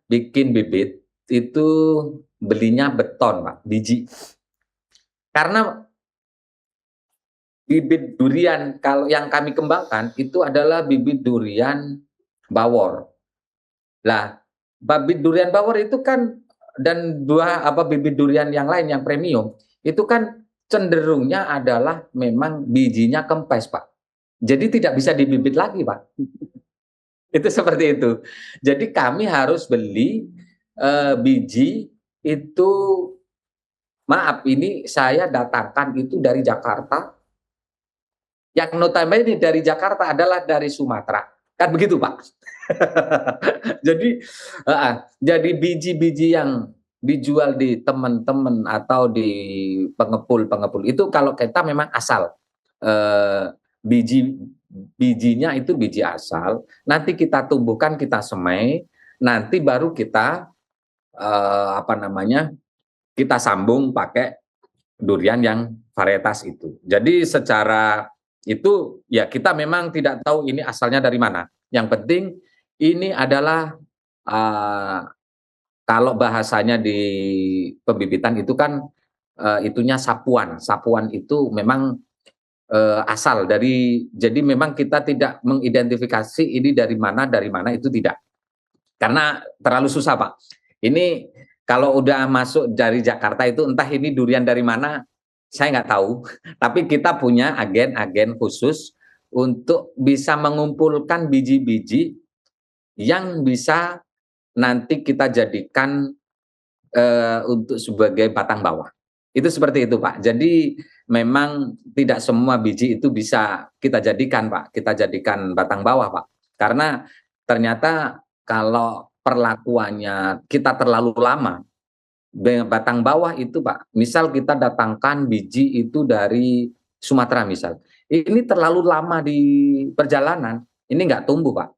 bikin bibit itu belinya beton Pak, biji. Karena bibit durian kalau yang kami kembangkan itu adalah bibit durian bawor. Lah, bibit durian bawor itu kan dan bibit durian yang lain yang premium itu kan cenderungnya adalah memang bijinya kempes Pak. Jadi tidak bisa dibibit lagi Pak. Itu seperti itu. Jadi kami harus beli biji itu, maaf ini saya datangkan itu dari Jakarta. Yang notabene dari Jakarta adalah dari Sumatera. Kan begitu Pak. Jadi biji-biji yang dijual di teman-teman atau di pengepul itu kalau kita memang asal bijinya itu biji asal, nanti kita tumbuhkan, kita semai, nanti baru kita kita sambung pakai durian yang varietas itu. Jadi secara itu ya kita memang tidak tahu ini asalnya dari mana. Yang penting ini adalah kalau bahasanya di pembibitan itu kan itunya sapuan. Sapuan itu memang asal dari, jadi memang kita tidak mengidentifikasi ini dari mana itu tidak. Karena terlalu susah Pak. Ini kalau udah masuk dari Jakarta itu entah ini durian dari mana, saya nggak tahu. Tapi kita punya agen-agen khusus untuk bisa mengumpulkan biji-biji yang bisa nanti kita jadikan untuk sebagai batang bawah. Itu seperti itu Pak. Jadi memang tidak semua biji itu bisa kita jadikan Pak. Kita jadikan batang bawah Pak. Karena ternyata kalau perlakuannya kita terlalu lama, batang bawah itu Pak, misal kita datangkan biji itu dari Sumatera misal, ini terlalu lama di perjalanan, ini nggak tumbuh Pak.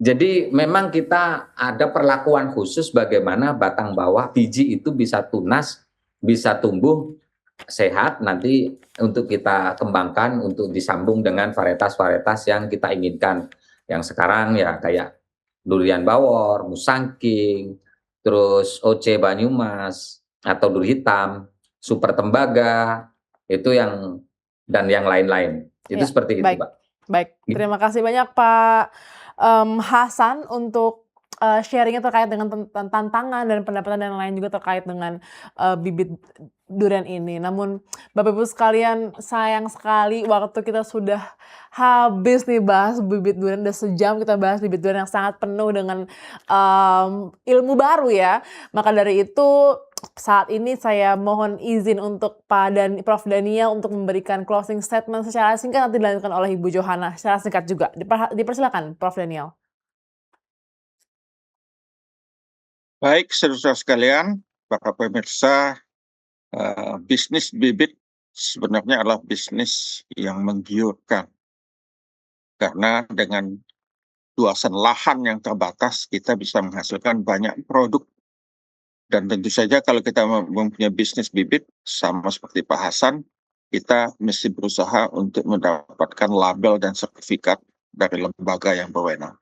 Jadi memang kita ada perlakuan khusus bagaimana batang bawah biji itu bisa tunas, bisa tumbuh sehat nanti untuk kita kembangkan untuk disambung dengan varietas-varietas yang kita inginkan. Yang sekarang ya kayak durian bawor, musangking, terus OC Banyumas atau duri hitam, super tembaga, itu yang dan yang lain-lain. Itu seperti itu, Pak. Baik, terima kasih banyak Pak Hasan untuk sharingnya terkait dengan tantangan dan pendapatan dan lain juga terkait dengan bibit durian ini. Namun Bapak Ibu sekalian, sayang sekali waktu kita sudah habis nih bahas bibit durian. Udah sejam kita bahas bibit durian yang sangat penuh dengan ilmu baru ya. Maka dari itu saat ini saya mohon izin untuk Prof Daniel untuk memberikan closing statement secara singkat, nanti dilanjutkan oleh Ibu Johanna secara singkat juga. Dipersilakan Prof Daniel. Baik, saudara sekalian, para pemirsa, bisnis bibit sebenarnya adalah bisnis yang menggiurkan. Karena dengan luasan lahan yang terbatas, kita bisa menghasilkan banyak produk. Dan tentu saja kalau kita mempunyai bisnis bibit, sama seperti Pak Hasan, kita mesti berusaha untuk mendapatkan label dan sertifikat dari lembaga yang berwenang.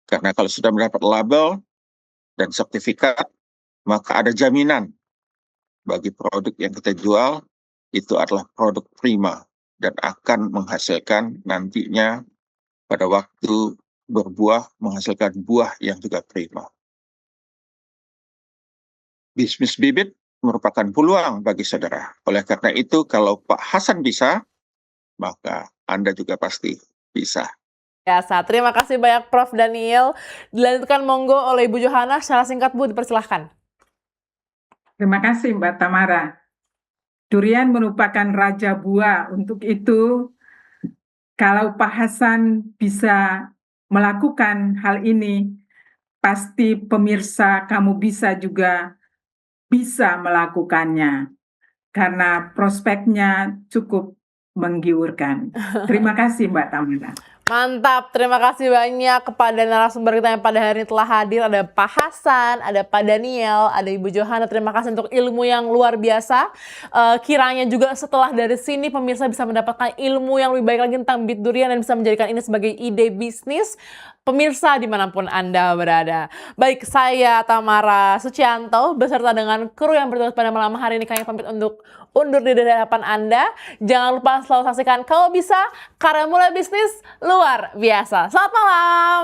Karena kalau sudah mendapat label dan sertifikat, maka ada jaminan bagi produk yang kita jual itu adalah produk prima dan akan menghasilkan nantinya pada waktu berbuah menghasilkan buah yang juga prima. Bisnis bibit merupakan peluang bagi saudara. Oleh karena itu, kalau Pak Hasan bisa, maka Anda juga pasti bisa. Biasa. Terima kasih banyak Prof. Daniel. Dilanjutkan monggo oleh Ibu Johana. Secara singkat Bu, dipersilahkan. Terima kasih Mbak Tamara. Durian merupakan raja buah. Untuk itu, kalau Pak Hasan bisa melakukan hal ini, pasti pemirsa kamu bisa juga bisa melakukannya. Karena prospeknya cukup menggiurkan. Terima kasih Mbak Tamara. Mantap, terima kasih banyak kepada narasumber kita yang pada hari ini telah hadir. Ada Pak Hasan, ada Pak Daniel, ada Ibu Johana. Terima kasih untuk ilmu yang luar biasa. Kiranya juga setelah dari sini pemirsa bisa mendapatkan ilmu yang lebih baik lagi tentang bibit durian dan bisa menjadikan ini sebagai ide bisnis pemirsa dimanapun Anda berada. Baik, saya Tamara Sucianto beserta dengan kru yang bertugas pada malam hari ini kami pamit untuk undur diri dari hadapan Anda. Jangan lupa selalu saksikan Kalau Bisa, karya mulai bisnis luar biasa. Selamat malam.